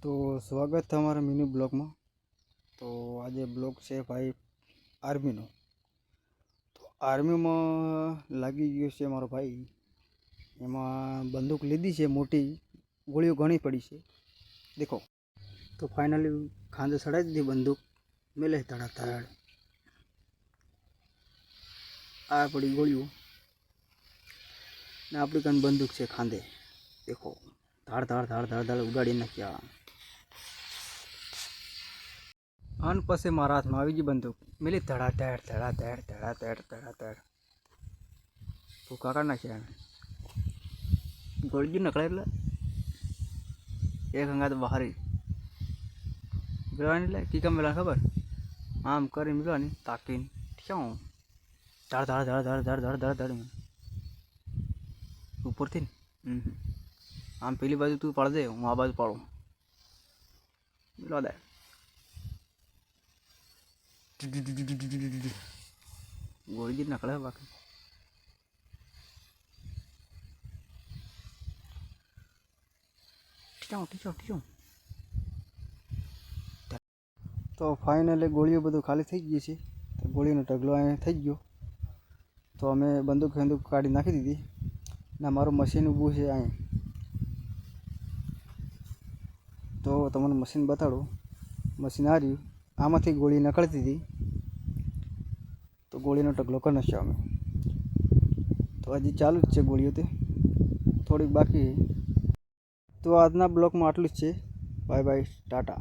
तो स्वागत है हमारा मिनी ब्लॉग में। तो आज ब्लॉग से भाई आर्मी नो। तो आर्मी में लागी गयो छे मारो भाई। एमां बंदूक लीधी छे, मोटी गोळीओ घणी पड़ी छे। देखो तो फाइनली खांदे सड़ाई दी बंदूक, मेले धड़ाधड़ आ पड़ी गोळीओ ने आपणी कन बंदूक छे खांदे। देखो धाड़ धाड़ धाड़ धाड़ धाड़ उगाड़ी नाख्या। अन पछी मारा हाथ में आवी गई बंदूक, मिली धड़ाधड़ धड़ाधड़ धड़ाधड़ धड़ाधड़ फूका काढ नाख्या। गोळी नकळे એટલે एक हंगात बहारी मिलवानी ले की कम मिला खबर आम करी मिलवानी ताकीन क्यों धड़ धड़ धड़ धड़ धड़ धड़ धड़ धड़ ऊपर थी आम पेली बाजू तू पाड़ दे, हूँ आ बाजू पाड़ू मिलवा दे। गोली जी नकळे बाकी तो फाइनली गोळीओ बधुं खाली थई गई छे। तो गोळीनो ढगलो अहीं थई गयो। तो अमे बंदूक काढी नाखी दीधी ने मारुं मशीन ऊभुं छे अहीं। तो तमने मशीन बताडुं। मशीन आ रह्युं, आमांथी गोळी निकळती हती। तो गोळीनो ढगलो कर नाख्यो अमे। तो हजी चालू ज छे गोळीओ, ते थोड़ी बाकी है। तो आजना ब्लॉग में आटलुं ज छे। Bye bye, Tata.